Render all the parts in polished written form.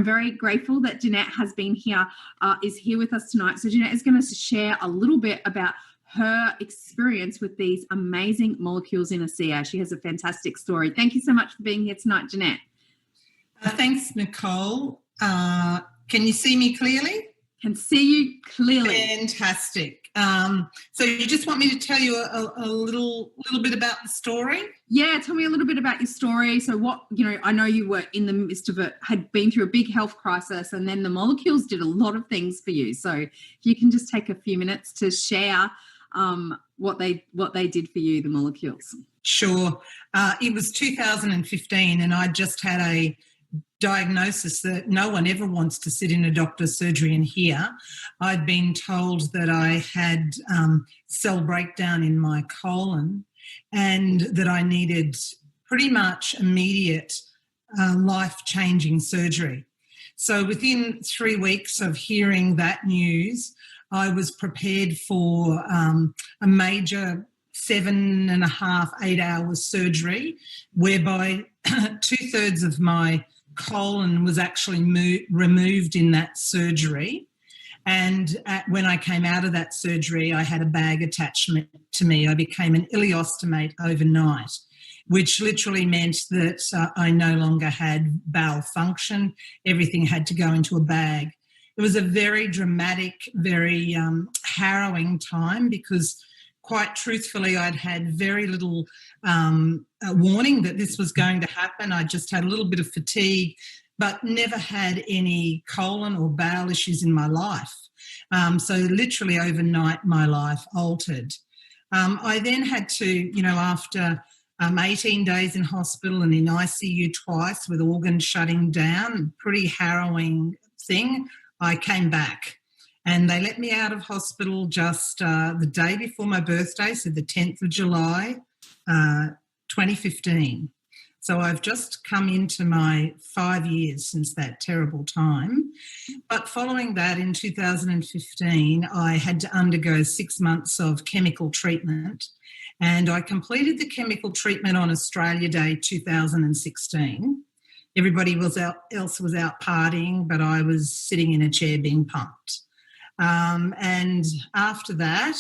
I'm very grateful that Jeanette has been here, is here with us tonight. So Jeanette is going to share a little bit about her experience with these amazing molecules in a CA. She has a fantastic story. Thank you so much for being here tonight, Jeanette. Thanks, Nicole. Can you see me clearly? Can see you clearly. Fantastic. So you just want me to tell you a little bit about the story? Yeah, tell me a little bit about your story. So what, I know you were in the midst of it, had been through a big health crisis, and then the molecules did a lot of things for you. So if you can just take a few minutes to share what they did for you, the molecules. Sure. It was 2015 and I just had a diagnosis that no one ever wants to sit in a doctor's surgery and hear. I'd been told that I had cell breakdown in my colon and that I needed pretty much immediate life-changing surgery. So within 3 weeks of hearing that news, I was prepared for a major 7.5, 8 hour surgery whereby 2/3 of my colon was actually removed in that surgery. And when I came out of that surgery, I had a bag attachment to me. I became an ileostomate overnight, which literally meant that I no longer had bowel function. Everything had to go into a bag. It was a very dramatic, very harrowing time because, quite truthfully, I'd had very little warning that this was going to happen. I just had a little bit of fatigue, but never had any colon or bowel issues in my life. So literally overnight, my life altered. I then had to, after 18 days in hospital and in ICU twice with organs shutting down, pretty harrowing thing, I came back. And they let me out of hospital just the day before my birthday, so the 10th of July, 2015. So I've just come into my 5 years since that terrible time. But following that, in 2015, I had to undergo 6 months of chemical treatment, and I completed the chemical treatment on Australia Day 2016. Everybody else was out partying, but I was sitting in a chair being pumped. And after that,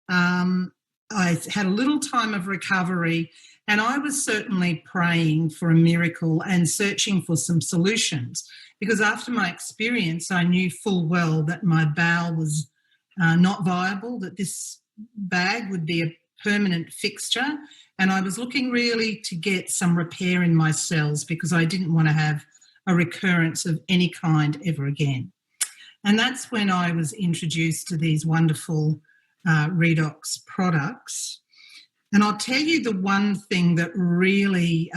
I had a little time of recovery, and I was certainly praying for a miracle and searching for some solutions, because after my experience, I knew full well that my bowel was not viable, that this bag would be a permanent fixture, and I was looking really to get some repair in my cells because I didn't want to have a recurrence of any kind ever again. And that's when I was introduced to these wonderful redox products. And I'll tell you the one thing that really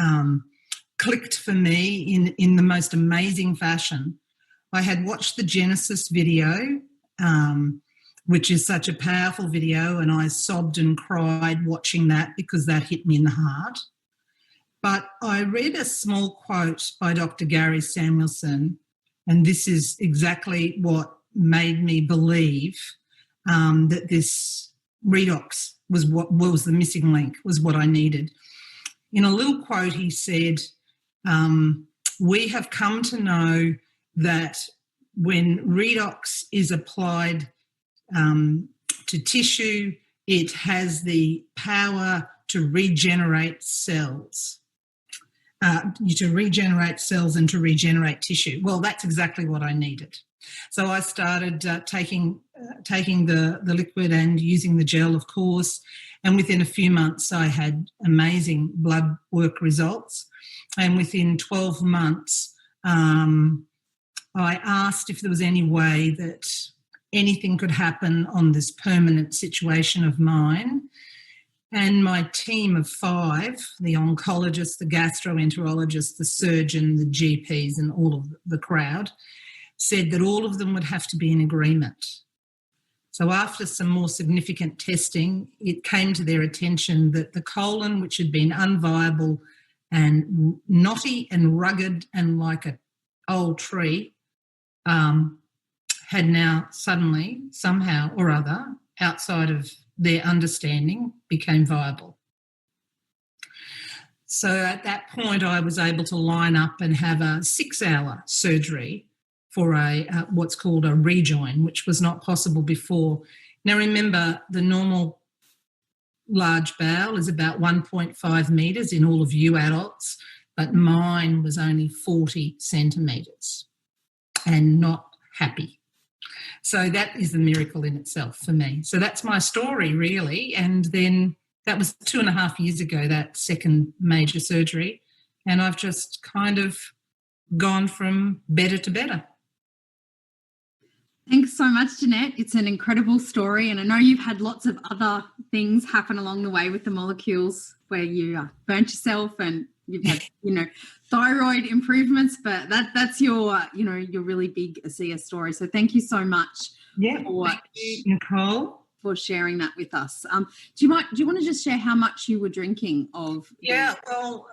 clicked for me in the most amazing fashion. I had watched the Genesis video, which is such a powerful video, and I sobbed and cried watching that because that hit me in the heart. But I read a small quote by Dr. Gary Samuelson, and this is exactly what made me believe that this redox was what was the missing link, was what I needed. In a little quote, he said, we have come to know that when redox is applied to tissue, it has the power to regenerate cells. To regenerate cells and to regenerate tissue. Well, that's exactly what I needed. So I started taking the liquid and using the gel, of course, and within a few months I had amazing blood work results. And within 12 months, I asked if there was any way that anything could happen on this permanent situation of mine. And my team of 5, the oncologist, the gastroenterologist, the surgeon, the GPs and all of the crowd, said that all of them would have to be in agreement. So after some more significant testing, it came to their attention that the colon, which had been unviable and knotty and rugged and like an old tree, had now suddenly, somehow or other, outside of their understanding, became viable. So at that point, I was able to line up and have a 6-hour surgery for what's called a rejoin, which was not possible before. Now, remember, the normal large bowel is about 1.5 metres in all of you adults, but mine was only 40 centimetres and not happy. So that is a miracle in itself for me. So that's my story, really. And then that was 2.5 years ago, that second major surgery, and I've just kind of gone from better to better. Thanks so much, Jeanette. It's an incredible story, and I know you've had lots of other things happen along the way with the molecules where you burnt yourself and you've had, thyroid improvements, but that's your, your really big ASEA story. So thank you so much. Yeah, thank you, Nicole, for sharing that with us. Do you want to just share how much you were drinking of? Yeah, well,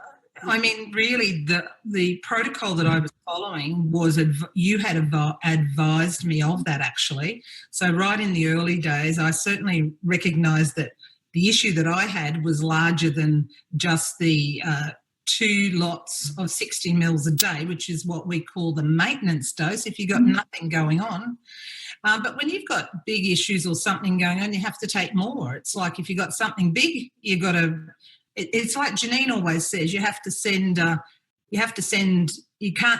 I mean, really, the protocol that I was following was you had advised me of that, actually. So right in the early days, I certainly recognised that the issue that I had was larger than just the 2 lots of 60 mils a day, which is what we call the maintenance dose if you've got nothing going on. But when you've got big issues or something going on, you have to take more. It's like if you've got something big, you've got to... It's like Janine always says, you can't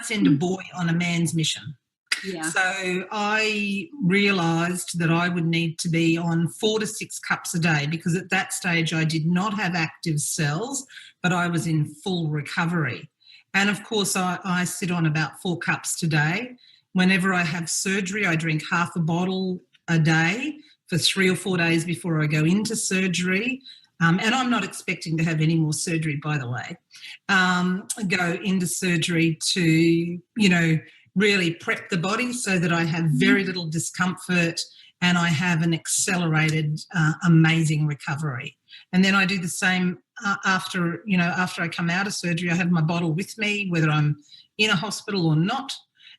send a boy on a man's mission. Yeah. So I realised that I would need to be on 4 to 6 cups a day, because at that stage I did not have active cells, but I was in full recovery. And of course I sit on about 4 cups today. Whenever I have surgery, I drink half a bottle a day for 3 or 4 days before I go into surgery. And I'm not expecting to have any more surgery, by the way. Go into surgery to, really prep the body so that I have very little discomfort and I have an accelerated, amazing recovery. And then I do the same after I come out of surgery. I have my bottle with me, whether I'm in a hospital or not,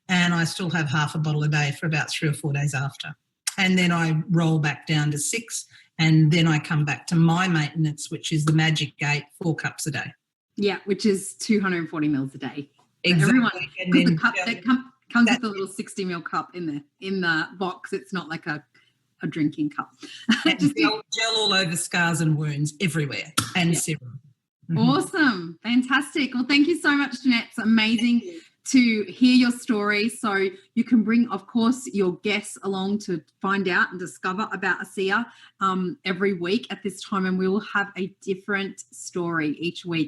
and I still have half a bottle a day for about 3 or 4 days after. And then I roll back down to 6, and then I come back to my maintenance, which is the magic 8, 4 cups a day. Yeah, which is 240 mils a day. Exactly. Everyone, and then the cup that comes with a little 60 ml cup in the box. It's not like a drinking cup. Just gel all over scars and wounds everywhere, and serum. Mm-hmm. Awesome. Fantastic. Well, thank you so much, Jeanette. It's amazing to hear your story. So you can bring, of course, your guests along to find out and discover about ASEA every week at this time, and we will have a different story each week.